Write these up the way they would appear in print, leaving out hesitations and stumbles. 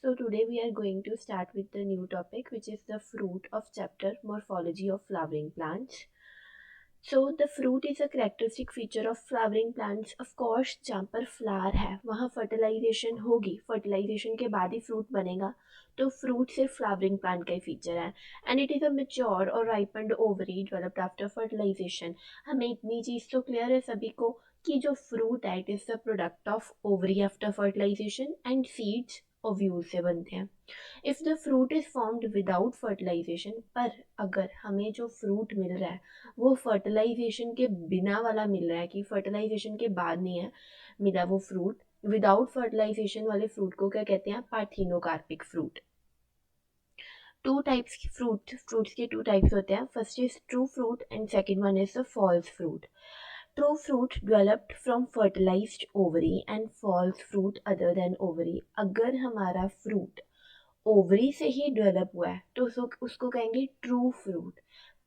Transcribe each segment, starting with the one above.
So today we are going to start with the new topic, which is the fruit of chapter Morphology of Flowering Plants. So the fruit is a characteristic feature of flowering plants. Of course जहाँ पर flower है वहाँ fertilisation होगी, fertilisation के बाद ही fruit बनेगा. तो fruit सिर्फ फ्लावरिंग प्लांट का ही फीचर है. And it is a mature और राइपन्ड ओवरी डेवलप्ड आफ्टर फर्टिलाइजेशन. हमें इतनी चीज़ तो क्लियर है सभी को कि जो फ्रूट है it is the product of ovary after fertilisation and seeds ovule से बनते हैं. If the fruit is formed without fertilisation, पर अगर हमें जो फ्रूट मिल रहा है वो फर्टिलाइजेशन के बिना वाला मिल रहा है कि फर्टिलाइजेशन के बाद नहीं है मिला वो फ्रूट, विदाउट फर्टिलाइजेशन वाले फ्रूट को क्या कहते हैं? Parthenocarpic fruit. टू टाइप्स की फ्रूट्स के टू टाइप्स होते हैं. First is true fruit and second one is the false fruit. True fruit developed from fertilised ovary and false fruit other than ovary. अगर हमारा फ्रूट ओवरी से ही develop हुआ है तो उसको कहेंगे ट्रू फ्रूट.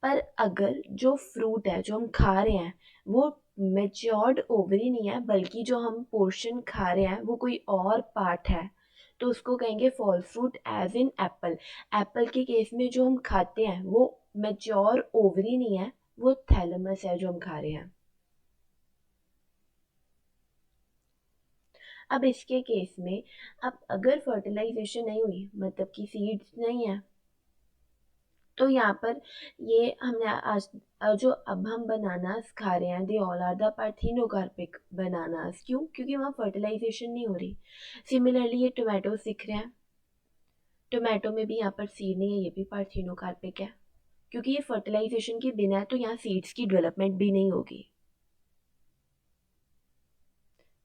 पर अगर जो फ्रूट है जो हम खा रहे हैं वो मेच्योर्ड ओवरी नहीं है, बल्कि जो हम पोर्शन खा रहे हैं वो कोई और पार्ट है, तो उसको कहेंगे false fruit. As in apple. Apple के केस में जो हम खाते हैं वो मेच्योर ओवरी नहीं है, वो थैलेमस है जो हम खा रहे हैं. अब इसके केस में, अब अगर फर्टिलाइजेशन नहीं हुई मतलब कि सीड्स नहीं है, तो यहाँ पर ये हमने आज जो अब हम बनानास खा रहे हैं they all are the parthenocarpic bananas. क्यों? क्योंकि वहाँ फर्टिलाइजेशन नहीं हो रही. सिमिलरली ये टोमेटो दिख रहे हैं, टोमेटो में भी यहाँ पर सीड नहीं है, ये भी पार्थिनोकार्पिक है. क्योंकि ये फर्टिलाइजेशन के बिना है तो यहाँ सीड्स की डेवलपमेंट भी नहीं होगी.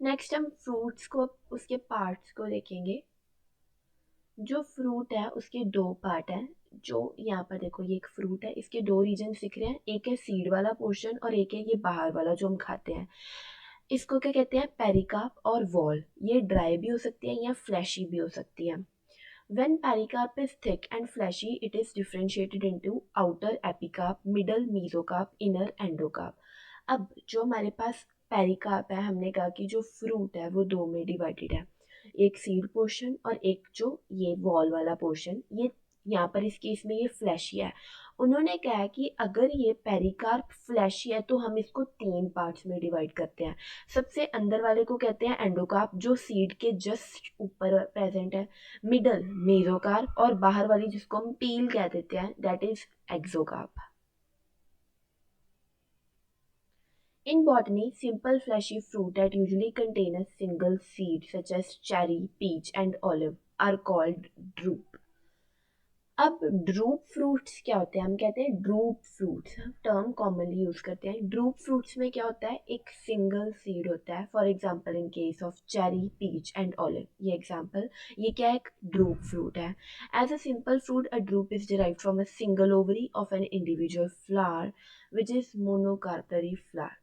नेक्स्ट हम फ्रूट्स को, उसके पार्ट्स को देखेंगे. जो फ्रूट है उसके दो पार्ट हैं. जो यहाँ पर देखो ये एक फ्रूट है, इसके दो रीजन दिख रहे हैं, एक है सीड वाला पोर्शन और एक है ये बाहर वाला जो हम खाते हैं. इसको क्या कहते हैं? पेरिकार्प और वॉल. ये ड्राई भी हो सकती है या फ्लैशी भी हो सकती है. When pericarp is thick and fleshy, it is differentiated into outer epicarp, middle mesocarp, inner endocarp. अब जो हमारे पास पेरिकार्प है, हमने कहा कि जो फ्रूट है वो दो में डिवाइडेड है, एक सीड पोर्शन और एक जो ये वॉल वाला पोर्शन. ये यहाँ पर इस केस में ये फ्लैशी है. उन्होंने कहा है कि अगर ये पेरिकार्प फ्लैशी है तो हम इसको तीन पार्ट्स में डिवाइड करते हैं. सबसे अंदर वाले को कहते हैं एंडोकार्प, जो सीड के जस्ट ऊपर प्रेजेंट है. मिडल मेसोकार्प और बाहर वाली जिसको हम पील कह देते हैं that is एक्सोकार्प. In botany, simple fleshy fruit that usually contain a single seed such as cherry, peach and olive are called drupe. अब ड्रूप फ्रूट्स क्या होते हैं? हम कहते हैं drupe fruits, term commonly use करते हैं. ड्रूप फ्रूट्स में क्या होता है? एक सिंगल सीड होता है. For example in case of cherry, peach and olive, ये एग्जांपल, ये क्या है? एक ड्रूप फ्रूट है. As a simple fruit, a drupe is derived from a single ovary of an individual flower which is monocarpellary flower.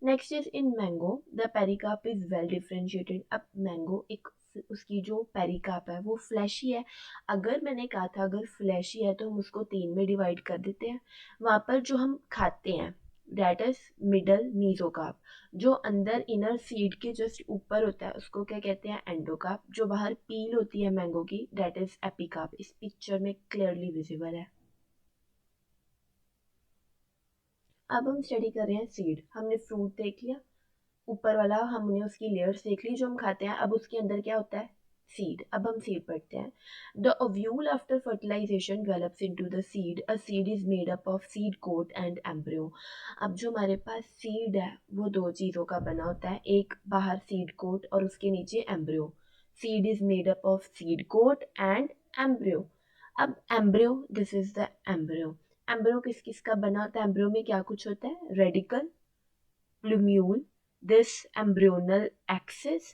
Next is in mango, the pericarp is well differentiated. अब mango एक, उसकी जो pericarp है वो flashy है. अगर मैंने कहा था अगर फ्लैशी है तो हम उसको तीन में डिवाइड कर देते हैं. वहाँ पर जो हम खाते हैं दैट इज मिडल मीजोकार्प. जो अंदर इनर सीड के जस्ट ऊपर होता है उसको क्या कहते हैं? एंडोकार्प. जो बाहर पील होती है मैंगो की दैट इज एपिकार्प. इस पिक्चर में क्लियरली विजिबल है. अब हम स्टडी कर रहे हैं सीड. हमने फ्रूट देख लिया, ऊपर वाला हमने उसकी लेयर्स देख ली जो हम खाते हैं. अब उसके अंदर क्या होता है? सीड. अब हम सीड पढ़ते हैं. The ovule after fertilisation develops into the seed. A seed is made up of seed coat and embryo. अब जो हमारे पास सीड है वो दो चीज़ों का बना होता है, एक बाहर सीड कोट और उसके नीचे embryo. Seed is made up of seed coat and embryo. अब embryo, this is the embryo. Embryo किस किस का बना होता है? एम्ब्रियो में क्या कुछ होता है? Radical, plumule, this embryonal axis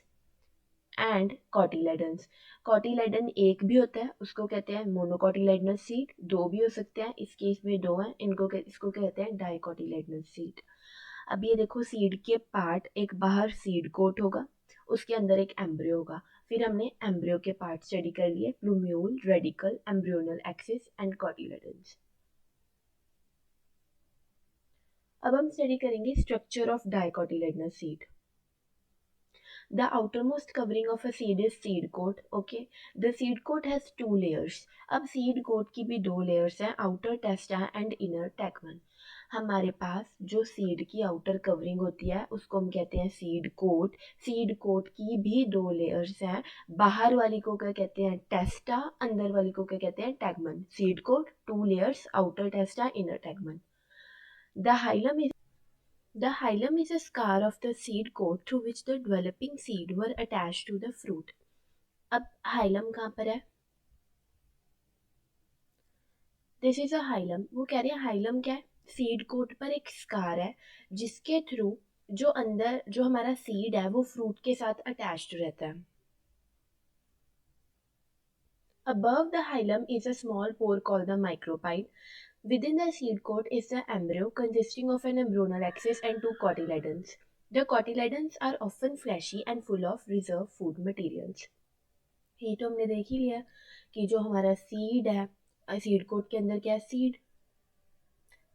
and cotyledons. Cotyledon एक भी होता है, उसको कहते हैं मोनोकॉटिलेडनस सीड. दो भी हो सकते हैं, इस केस में दो हैं, इसको कहते हैं डाइकॉटिलेडनस सीड. अब ये देखो सीड के पार्ट, एक बाहर सीड कोट होगा, उसके अंदर एक एम्ब्रियो होगा. फिर हमने एम्ब्रियो के पार्ट स्टडी कर लिए, plumule, radicle, embryonal axis and cotyledons. अब हम स्टडी करेंगे structure of dicotyledonous seed. The outermost covering of a seed is seed coat. Okay, the seed coat has two layers. अब seed coat की भी दो layers हैं, outer testa and inner tegmen. हमारे पास जो सीड की आउटर कवरिंग होती है उसको हम कहते हैं सीड कोट. सीड कोट की भी दो लेयर्स हैं. बाहर वाली को क्या कहते हैं? टेस्टा. अंदर वाली को क्या कहते हैं? Tegmen. Seed coat, two layers, outer testa, inner tegmen. The hilum is The hilum is a scar of the seed coat through which the developing seed were attached to the fruit. अब hilum कहाँ पर है? This is a hilum. वो कह रहे हैं hilum क्या है? सीड कोट पर एक स्कार है जिसके थ्रू जो अंदर जो हमारा सीड है वो फ्रूट के साथ अटैच्ड रहता है. Above the hilum is a small pore called the micropyle. Within the seed coat is the embryo consisting of an embryonal axis and two cotyledons. The cotyledons are often fleshy and full of reserve food materials. ये तो हमने देख ही लिया कि जो हमारा seed है, seed coat के अंदर क्या है? सीड.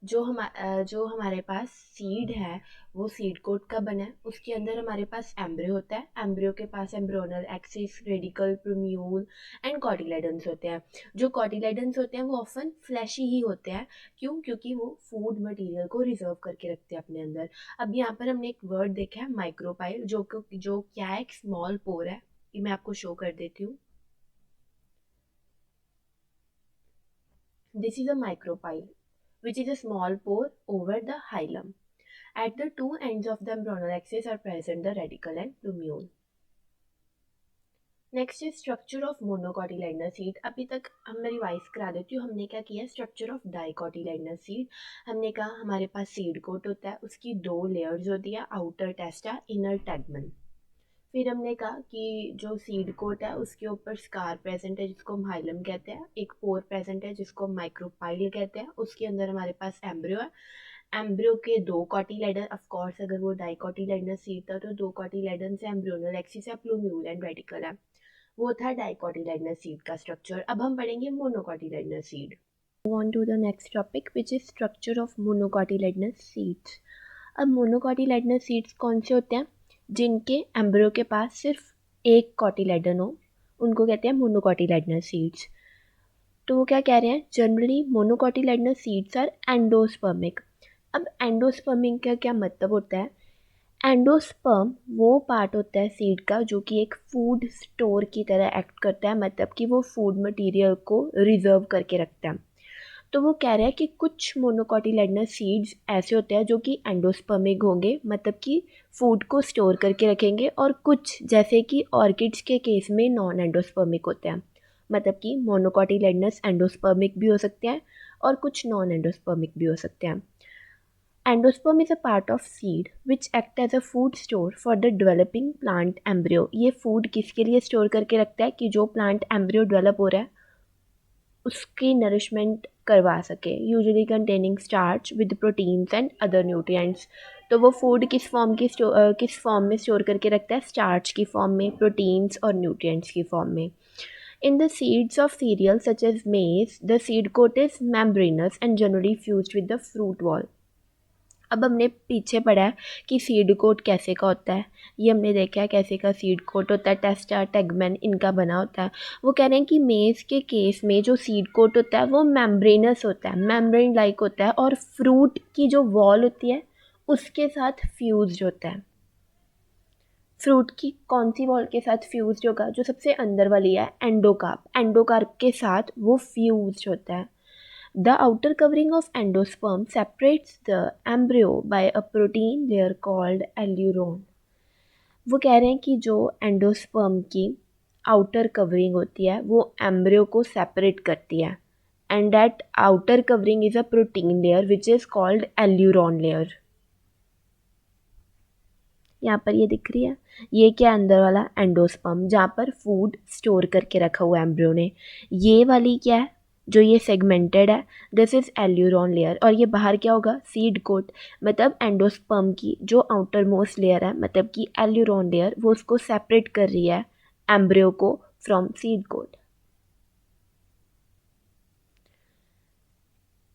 जो हमारे पास सीड है वो सीड कोट का बना है. उसके अंदर हमारे पास एम्ब्रियो होता है. एम्ब्रियो के पास embryonal axis, radicle, plumule and cotyledons होते हैं. जो कॉटिलेडन्स होते हैं वो ऑफन फ्लैशी ही होते हैं. क्यों? क्योंकि वो फूड मटेरियल को रिजर्व करके रखते हैं अपने अंदर. अब यहाँ पर हमने एक वर्ड देखा है माइक्रोपाइल, जो क्या है? एक स्मॉल पोर है. ये मैं आपको शो कर देती हूँ. This is a micropyle which is a small pore over the hilum. At the two ends of the embryonal axis are present the radicle and plumule. Next is structure of monocotyledonous seed. अभी तक हम revise करा देती हूँ. हमने क्या किया? Structure of dicotyledonous seed. हमने कहा हमारे पास सीड कोट होता है, उसकी दो लेयर्स होती है, आउटर टेस्टा, इनर टैगमन. फिर हमने कहा कि जो सीड कोट है उसके ऊपर स्कार प्रेजेंट है जिसको हम हाइलम कहते हैं. एक पोर प्रेजेंट है जिसको हम माइक्रोपाइल कहते हैं. उसके अंदर हमारे पास एम्ब्रियो है. एम्ब्रियो के दो कॉटिलेडन. ऑफ कोर्स अगर वो डाइकॉटिलेडनर सीड था तो दो कॉटिलेडन से एम्ब्रियोनल एक्सिस है, प्लूम्यूल एंड रेडिकल है. वो था डाइकॉटिलेडनर सीड का स्ट्रक्चर. अब हम पढ़ेंगे मोनोकॉटिलेडनर seed. Move on to the next topic which is structure of monocotyledonous seeds. अब मोनोकॉटिलेडनस सीड्स कौन से होते हैं? जिनके एम्ब्रियो के पास सिर्फ एक कॉटिलेडन हो, उनको कहते हैं मोनोकॉटिलेडनस सीड्स. तो वो क्या कह रहे हैं? Generally monocotyledonous seeds are endospermic. अब एंडोस्पर्मिक का क्या मतलब होता है? एंडोस्पर्म वो पार्ट होता है सीड का जो कि एक फूड स्टोर की तरह एक्ट करता है. मतलब कि वो फूड मटेरियल को रिजर्व करके रखता है. तो वो कह रहा है कि कुछ मोनोकॉटिलेडनस सीड्स ऐसे होते हैं जो कि एंडोस्पर्मिक होंगे, मतलब कि फूड को स्टोर करके रखेंगे, और कुछ जैसे कि ऑर्किड्स के केस में नॉन एंडोस्पर्मिक होते हैं. मतलब कि मोनोकॉटिलेडनस एंडोस्पर्मिक भी हो सकते हैं और कुछ नॉन एंडोस्पर्मिक भी हो सकते हैं. Endosperm is a part of seed which act as a food store for the developing plant embryo. ये फूड किसके लिए स्टोर करके रखता है? कि जो प्लांट एम्ब्रियो डेवलप हो रहा है उसकी नरिशमेंट करवा सके. Usually containing starch with proteins and other nutrients. तो वो फूड किस फॉर्म में स्टोर करके रखता है? स्टार्च की फॉर्म में, प्रोटीन्स और न्यूट्रिएंट्स की फॉर्म में. In the seeds of cereals such as maize, the seed coat is membranous and generally fused with the fruit wall. अब हमने पीछे पढ़ा है कि सीड कोट कैसे का होता है. ये हमने देखा है कैसे का सीड कोट होता है. टेस्टा, टेगमेन इनका बना होता है. वो कह रहे हैं कि मेज़ के केस में जो सीड कोट होता है वो मेम्ब्रेनस होता है, मेम्ब्रेन लाइक होता है, और फ्रूट की जो वॉल होती है उसके साथ फ्यूज्ड होता है. फ्रूट की कौन सी वॉल के साथ फ्यूज्ड होगा? जो सबसे अंदर वाली है, एंडोकार्प. एंडोकार्प के साथ वो फ्यूज्ड होता है. The outer covering of endosperm separates the embryo by a protein layer called alluron. वो कह रहे हैं कि जो एंडोस्पर्म की आउटर कवरिंग होती है वो एम्ब्रियो को सेपरेट करती है. And that outer covering is a protein layer which is called aleurone layer. यहाँ पर ये दिख रही है. ये क्या? अंदर वाला एंडोस्पर्म जहाँ पर फूड स्टोर करके रखा हुआ है एम्ब्रियो ने. ये वाली क्या है? जो ये सेगमेंटेड है, दिस इज़ एल्यूरॉन लेयर. और ये बाहर क्या होगा? Seed coat. मतलब एंडोस्पर्म की जो आउटर मोस्ट लेयर है, मतलब कि एल्यूरॉन लेयर, वो उसको सेपरेट कर रही है एम्ब्रियो को from seed coat.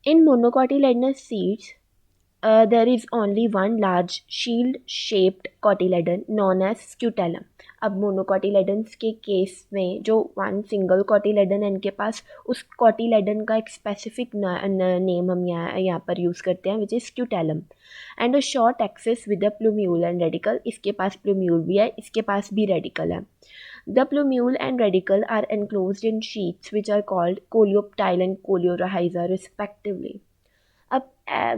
In monocotyledonous seeds there is only one large shield-shaped cotyledon known as scutellum. अब मोनोकोटिलेडन्स के केस में जो वन सिंगल कोटिलेडन है इनके पास, उस कोटिलेडन का एक स्पेसिफिक नेम हम यहाँ पर यूज़ करते हैं, which is scutellum. And a short axis with a plumule and radical. इसके पास प्लूम्यूल भी है, इसके पास भी रेडिकल है. The plumule and radicle are enclosed in sheaths which are called coleoptile and coleorrhiza respectively. अब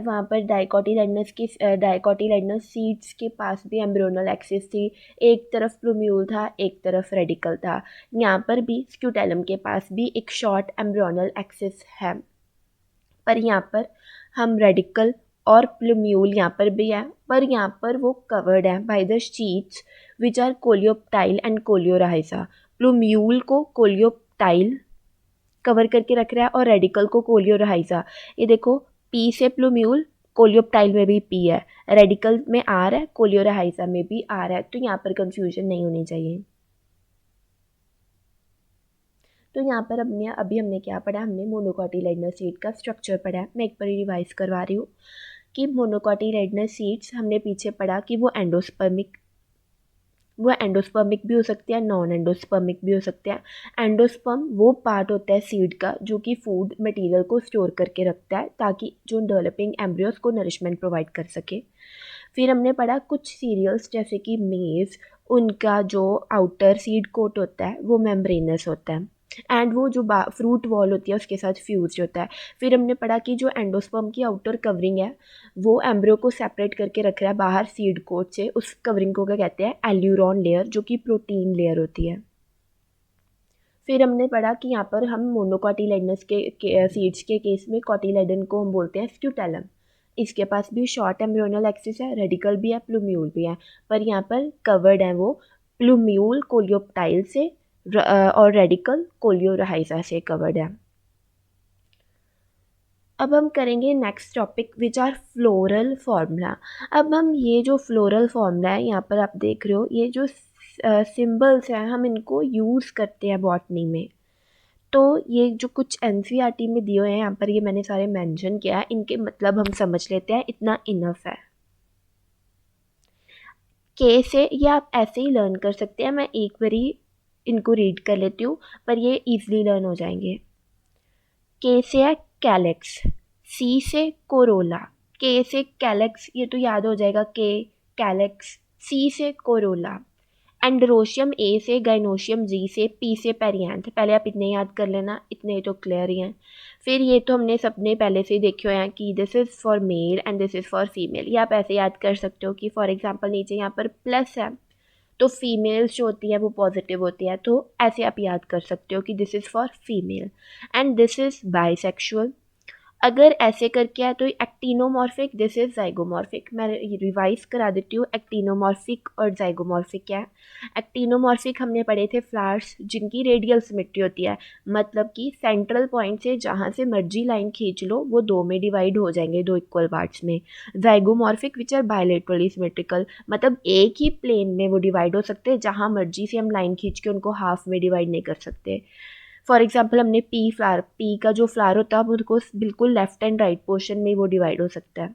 वहाँ पर डाइकोटिलेडनस सीड्स के पास भी एम्ब्रियोनल एक्सिस थी. एक तरफ प्लूम्यूल था, एक तरफ रेडिकल था. यहाँ पर भी स्क्यूटेलम के पास भी एक शॉर्ट एम्ब्रियोनल एक्सिस है, पर यहाँ पर हम रेडिकल और प्लूम्यूल यहाँ पर भी है, पर यहाँ पर वो कवर्ड है by the sheets which are coleoptile and coleorhiza. Plumule को कोलियोप्टाइल कवर करके रख रहा है और रेडिकल को कोलियोराइजा. ये देखो, पी से प्लूम्यूल, कोलियोप्टाइल में भी पी है, रेडिकल में आर है, कोलियोराइजा में भी आर है. तो यहाँ पर कंफ्यूजन नहीं होनी चाहिए. तो यहाँ पर अभी हमने क्या पढ़ा, हमने मोनोकोटिलेडनस सीड का स्ट्रक्चर पढ़ा है. मैं एक बार रिवाइज करवा रही हूँ कि मोनोकोटिलेडनस सीड्स हमने पीछे पढ़ा कि वो एंडोस्पर्मिक भी हो सकते हैं, नॉन एंडोस्पर्मिक भी हो सकते हैं. एंडोस्पर्म वो पार्ट होता है सीड का जो कि फूड मटेरियल को स्टोर करके रखता है ताकि जो डेवलपिंग एम्ब्रियोस को नरिशमेंट प्रोवाइड कर सके. फिर हमने पढ़ा कुछ सीरियल्स जैसे कि मेज, उनका जो आउटर सीड कोट होता है वो मेम्ब्रेनस होता है एंड वो जो फ्रूट वॉल होती है उसके साथ फ्यूज होता है. फिर हमने पढ़ा कि जो एंडोस्पर्म की आउटर कवरिंग है वो एम्ब्रियो को सेपरेट करके रख रहा है बाहर सीड कोट से. उस कवरिंग को क्या कहते हैं, एल्यूरॉन लेयर, जो कि प्रोटीन लेयर होती है. फिर हमने पढ़ा कि यहाँ पर हम मोनोकोटिलेडनस के सीड्स के केस में कोटिलेडन को हम बोलते हैं स्क्यूटेलम. इसके पास भी शॉर्ट एम्ब्रियोनल एक्सिस है, रेडिकल भी है, प्लूम्यूल भी है, पर यहाँ पर कवर्ड है वो प्लूम्यूल कोलियोप्टाइल से और रेडिकल कोलियोराइजा से कवर्ड है. अब हम करेंगे next topic which are floral formula. अब हम ये जो फ्लोरल फार्मूला है यहाँ पर आप देख रहे हो, ये जो सिंबल्स हैं हम इनको यूज़ करते हैं बॉटनी में. तो ये जो कुछ एनसीईआरटी में दिए हुए हैं यहाँ पर, ये मैंने सारे मेंशन किया है, इनके मतलब हम समझ लेते हैं, इतना इनफ है. के से ये आप ऐसे ही लर्न कर सकते हैं, मैं एक बारी इनको रीड कर लेती हूँ पर ये इजीली लर्न हो जाएंगे. के से है कैलेक्स, सी से कोरोला, के से कैलेक्स ये तो याद हो जाएगा, के कैलेक्स, सी से कोरोला, एंडरोशियम ए से, गाइनोशियम जी से, पी से पेरियांथ. पहले आप इतने याद कर लेना, इतने तो क्लियर ही हैं. फिर ये तो हमने सबने पहले से ही देखे हुए हैं कि this is for male and this is for female. ये आप ऐसे याद कर सकते हो कि फॉर एग्जांपल नीचे यहाँ पर प्लस है तो फीमेल्स जो होती है वो पॉजिटिव होती है, तो ऐसे आप याद कर सकते हो कि this is for female and this is bisexual. अगर ऐसे करके है तो एक्टिनोमॉर्फिक, दिस इज जाइगोमॉर्फिक. मैं रिवाइज करा देती हूँ एक्टिनोमॉर्फिक और जाइगोमॉर्फिक क्या है. एक्टिनोमॉर्फिक हमने पढ़े थे फ्लावर्स जिनकी रेडियल सिमेट्री होती है, मतलब कि सेंट्रल पॉइंट से जहाँ से मर्जी लाइन खींच लो वो दो में डिवाइड हो जाएंगे, दो इक्वल पार्ट्स में. Zygomorphic which are bilaterally symmetrical, मतलब एक ही प्लेन में वो डिवाइड हो सकते हैं, जहाँ मर्जी से हम लाइन खींच के उनको हाफ में डिवाइड नहीं कर सकते. फॉर एग्जाम्पल हमने पी का जो फ्लावर होता है उनको बिल्कुल लेफ्ट एंड राइट पोर्शन में वो डिवाइड हो सकता है.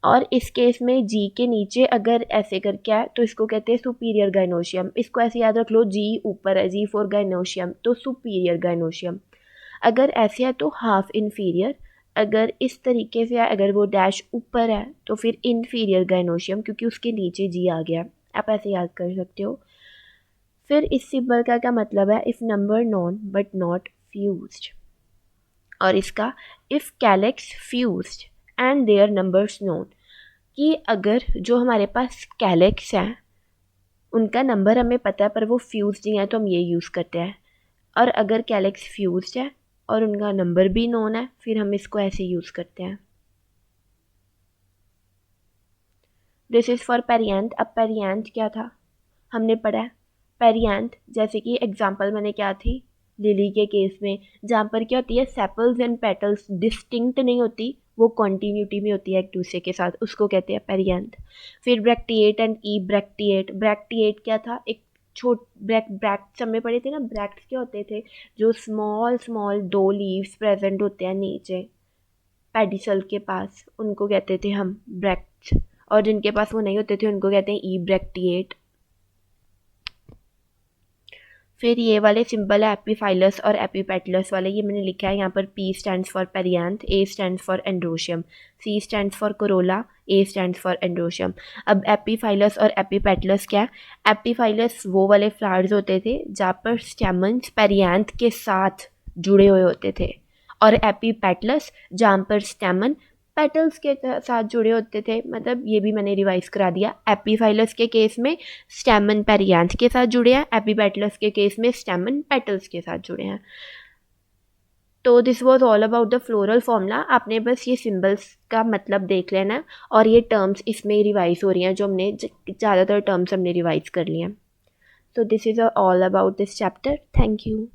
और इस केस में जी के नीचे अगर ऐसे करके है तो इसको कहते हैं सुपीरियर गाइनोशियम. इसको ऐसे याद रख लो, जी ऊपर है, जी फॉर गाइनोशियम, तो सुपीरियर गाइनोशियम. अगर ऐसे है तो हाफ इन्फीरियर, अगर इस तरीके से है, अगर वो डैश ऊपर है तो फिर इन्फीरियर गाइनोशियम क्योंकि उसके नीचे जी आ गया. आप ऐसे याद कर सकते हो. फिर इस सिंबल का क्या मतलब है, if number known but not fused. और इसका if calyx fused and their numbers known, कि अगर जो हमारे पास कैलेक्स हैं उनका नंबर हमें पता है पर वो फ्यूज्ड नहीं है तो हम ये यूज़ करते हैं. और अगर कैलेक्स फ्यूज्ड है और उनका नंबर भी नोन है फिर हम इसको ऐसे यूज़ करते हैं. This is for perianth. अब पेरियांथ क्या था हमने पढ़ा है. पेरियांथ जैसे कि एग्जांपल मैंने क्या थी, लिली के केस में, जहाँ पर क्या होती है, सेपल्स एंड पेटल्स डिस्टिंक्ट नहीं होती, वो कॉन्टीन्यूटी में होती है एक दूसरे के साथ, उसको कहते हैं पेरियांथ. फिर bracteate and E bracteate. Bracteate क्या था, एक ब्रैक्ट्स हमने पढ़े थे ना. ब्रैक्ट्स क्या होते थे, जो स्मॉल स्मॉल दो लीव्स प्रेजेंट होते हैं नीचे पेडिसल के पास, उनको कहते थे हम ब्रैक्ट्स, और जिनके पास वो नहीं होते थे उनको कहते हैं ई ब्रैक्टिएट। फिर ये वाले सिंबल है एपीफाइलस और एपीपेटलस वाले, ये मैंने लिखा है यहाँ पर। P stands for perianth, A stands for androecium, C stands for corolla, A stands for androecium. अब एपीफाइलस और एपीपेटलस क्या है? एपीफाइलस वो वाले फ्लावर्स होते थे जहाँ पर स्टेमन्स पेरियांथ के साथ जुड़े हुए होते थे, और एपीपेटलस जहाँ पर स्टेमन पेटल्स के साथ जुड़े होते थे। मतलब ये भी मैंने रिवाइज करा दिया। एपीफाइलस के केस में स्टेमन पेरियांथ के साथ जुड़े हैं, एपीपेटलस के केस में स्टेमन पेटल्स के साथ जुड़े हैं। तो this was all about the floral formula. आपने बस ये सिम्बल्स का मतलब देख लेना है, और ये टर्म्स इसमें रिवाइज हो रही हैं, जो हमने ज़्यादातर टर्म्स हमने रिवाइज कर लिए हैं। So this is all about this chapter. Thank you.